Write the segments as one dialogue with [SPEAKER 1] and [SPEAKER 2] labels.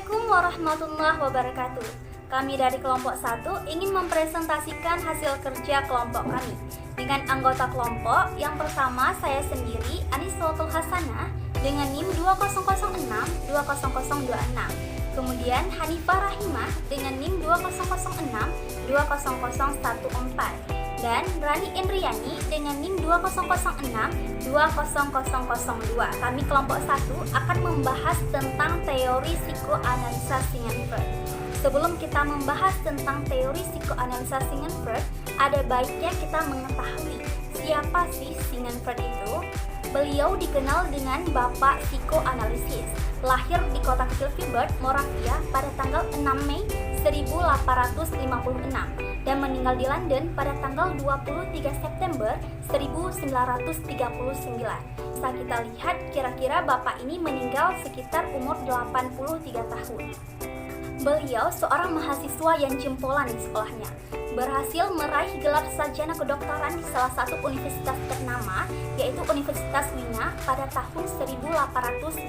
[SPEAKER 1] Assalamualaikum warahmatullahi wabarakatuh. Kami dari kelompok 1 ingin mempresentasikan hasil kerja kelompok kami dengan anggota kelompok. Yang pertama saya sendiri, Anislatul Hasanah dengan NIM 2006-20026. Kemudian Hanifah Rahimah dengan NIM 2006-20014 dan Rani Indriani dengan NIM 2006-20002. Kami kelompok 1 akan membahas tentang teori psikoanalisa Sigmund Freud. Sebelum kita membahas tentang teori psikoanalisa Sigmund Freud, ada baiknya kita mengetahui siapa sih Sigmund Freud itu. Beliau dikenal dengan Bapak Psikoanalisis. Lahir di kota kecil Freiburg, Moravia pada tanggal 6 Mei 1856 dan meninggal di London pada tanggal 23 September 1939. Bisa kita lihat kira-kira Bapak ini meninggal sekitar umur 83 tahun. Beliau seorang mahasiswa yang jempolan di sekolahnya, berhasil meraih gelar sarjana kedokteran di salah satu universitas ternama, yaitu Universitas Wina pada tahun 1881.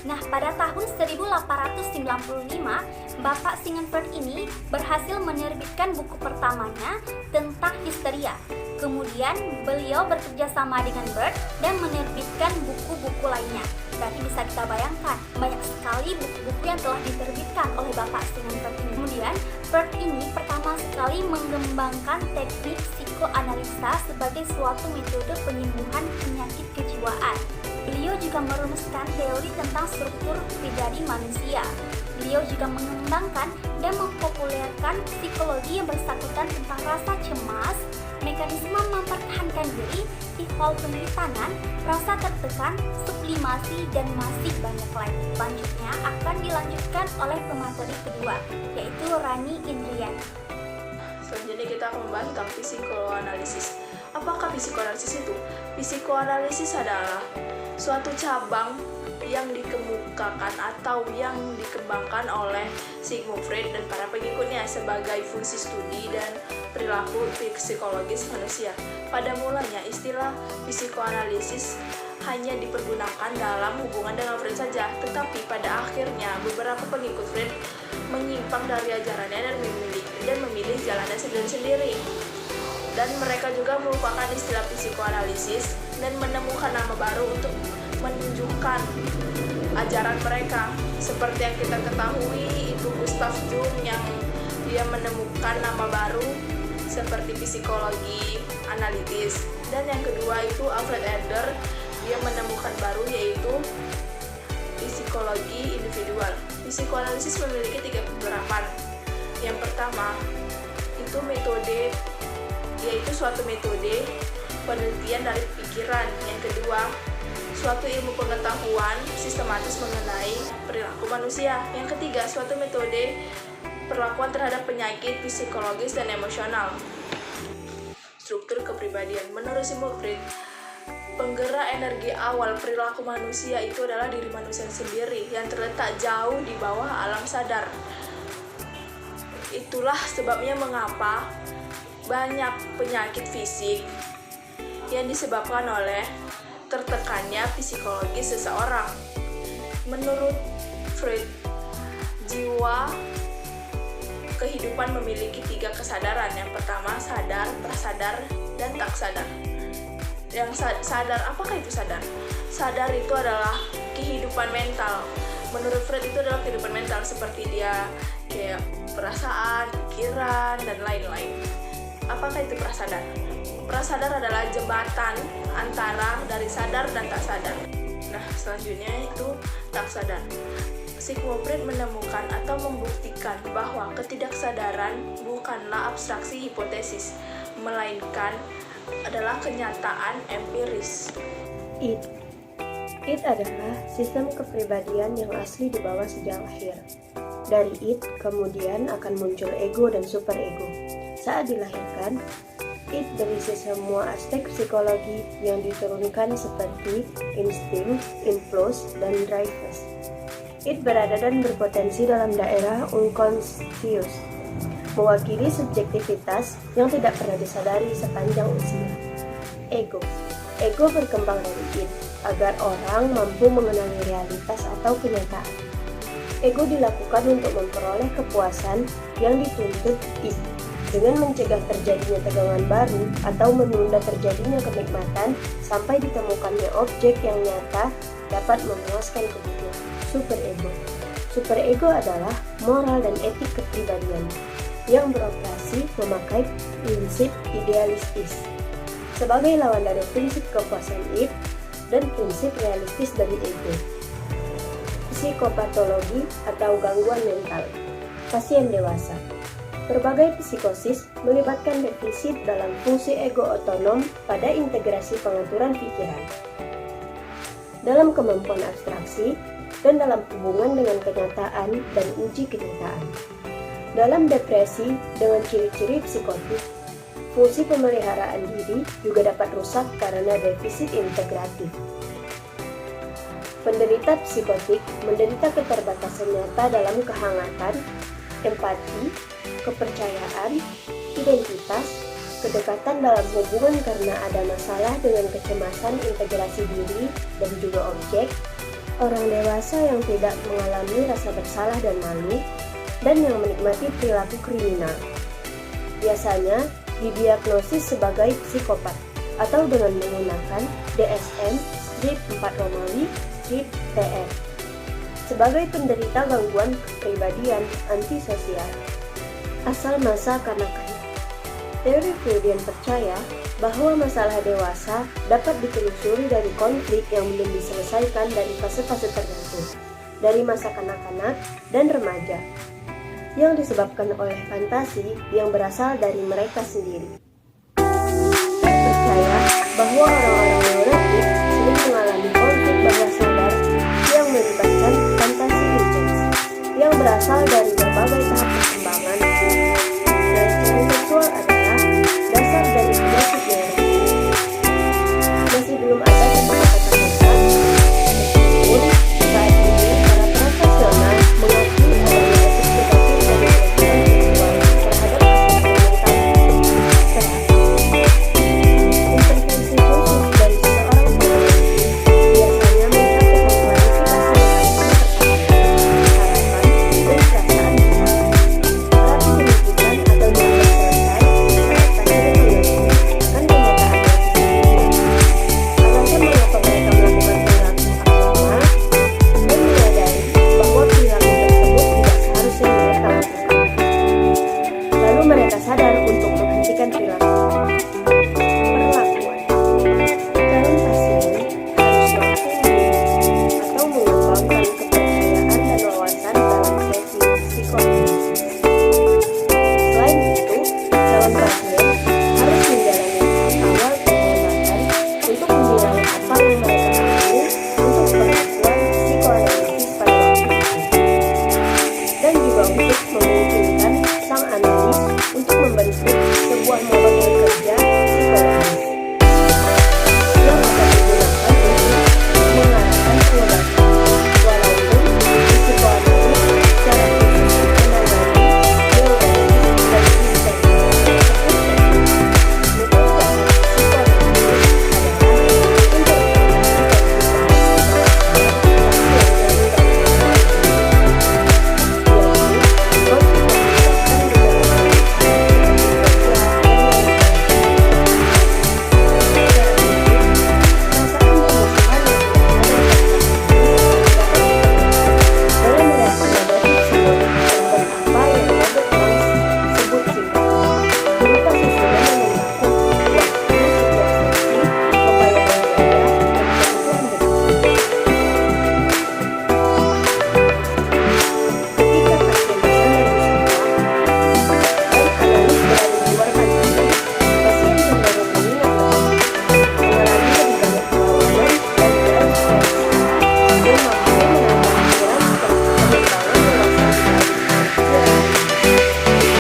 [SPEAKER 1] Nah, pada tahun 1895, Bapak Sigmund Freud ini berhasil menerbitkan buku pertamanya tentang histeria. Kemudian beliau bekerja sama dengan Bird dan menerbitkan buku-buku lainnya. Berarti bisa kita bayangkan, banyak sekali buku-buku yang telah diterbitkan oleh Bapak Sigmund Freud ini. Kemudian, Freud ini pertama sekali mengembangkan teknik psikoanalisa sebagai suatu metode penyembuhan penyakit kejiwaan. Beliau juga merumuskan teori tentang struktur pribadi manusia. Beliau juga mengembangkan dan mempopulerkan psikologi yang bersangkutan tentang rasa cemas, mekanisme mempertahankan diri, ihwal penelitanan, rasa tertekan, sublimasi, dan masih banyak lain. Selanjutnya akan dilanjutkan oleh pemateri kedua, yaitu Rani Indriani.
[SPEAKER 2] Selanjutnya kita akan membahas tentang psikoanalisis. Apakah psikoanalisis itu? Psikoanalisis adalah suatu cabang yang dikemukakan atau yang dikembangkan oleh Sigmund Freud dan para pengikutnya sebagai fungsi studi dan perilaku psikologis manusia. Pada mulanya istilah psikoanalisis hanya dipergunakan dalam hubungan dengan Freud saja, tetapi pada akhirnya beberapa pengikut Freud menyimpang dari ajarannya dan memilih jalannya sendiri-sendiri. Dan mereka juga melupakan istilah psikoanalisis dan menemukan nama baru untuk menunjukkan ajaran mereka. Seperti yang kita ketahui, itu Gustav Jung yang dia menemukan nama baru seperti psikologi analitis. Dan yang kedua itu Alfred Adler, dia menemukan baru yaitu psikologi individual. Psikoanalisis memiliki 3 penerapan. Yang pertama itu metode, yaitu suatu metode penelitian dari pikiran. Yang kedua, suatu ilmu pengetahuan sistematis mengenai perilaku manusia. Yang ketiga, suatu metode perlakuan terhadap penyakit psikologis dan emosional. Struktur kepribadian. Menurut Sigmund Freud, penggerak energi awal perilaku manusia itu adalah diri manusia sendiri yang terletak jauh di bawah alam sadar. Itulah sebabnya mengapa banyak penyakit fisik yang disebabkan oleh tertekannya psikologis seseorang. Menurut Freud, jiwa kehidupan memiliki 3 kesadaran. Yang pertama sadar, prasadar, dan tak sadar. Yang sadar, apakah itu sadar? Sadar itu adalah kehidupan mental. Menurut Freud itu adalah kehidupan mental, seperti dia kayak perasaan, pikiran, dan lain-lain. Apakah itu prasadar? Prasadar adalah jembatan antara dari sadar dan tak sadar. Nah, selanjutnya itu tak sadar. Sigmund Freud menemukan atau membuktikan bahwa ketidaksadaran bukanlah abstraksi hipotesis, melainkan adalah kenyataan empiris.
[SPEAKER 3] Id adalah sistem kepribadian yang asli dibawa sejak lahir. Dari id kemudian akan muncul ego dan superego. Saat dilahirkan, id berisi semua aspek psikologi yang diturunkan seperti insting, impuls, dan drivers. Id berada dan berpotensi dalam daerah unconscious, mewakili subjektivitas yang tidak pernah disadari sepanjang usia. Ego berkembang dari id, agar orang mampu mengenali realitas atau kenyataan. Ego dilakukan untuk memperoleh kepuasan yang dituntut id, dengan mencegah terjadinya tegangan baru atau menunda terjadinya kenikmatan sampai ditemukannya objek yang nyata dapat memuaskan kebutuhan. Superego. Superego adalah moral dan etik kepribadian yang beroperasi memakai prinsip idealistis sebagai lawan dari prinsip kepuasan id dan prinsip realistis dari ego. Psikopatologi atau gangguan mental pasien dewasa. Berbagai psikosis melibatkan defisit dalam fungsi ego otonom pada integrasi pengaturan pikiran, dalam kemampuan abstraksi, dan dalam hubungan dengan kenyataan dan uji kenyataan. Dalam depresi dengan ciri-ciri psikotik, fungsi pemeliharaan diri juga dapat rusak karena defisit integratif. Penderita psikotik menderita keterbatasan nyata dalam kehangatan, empati, kepercayaan, identitas, kedekatan dalam hubungan karena ada masalah dengan kecemasan integrasi diri dan juga objek, orang dewasa yang tidak mengalami rasa bersalah dan malu, dan yang menikmati perilaku kriminal. Biasanya didiagnosis sebagai psikopat atau dengan menggunakan DSM-4 Romawi TR sebagai penderita gangguan kepribadian antisosial. Asal masa kanak-kanak. Teori Freudian percaya bahwa masalah dewasa dapat ditelusuri dari konflik yang belum diselesaikan dari fase-fase tertentu, dari masa kanak-kanak dan remaja, yang disebabkan oleh fantasi yang berasal dari mereka sendiri.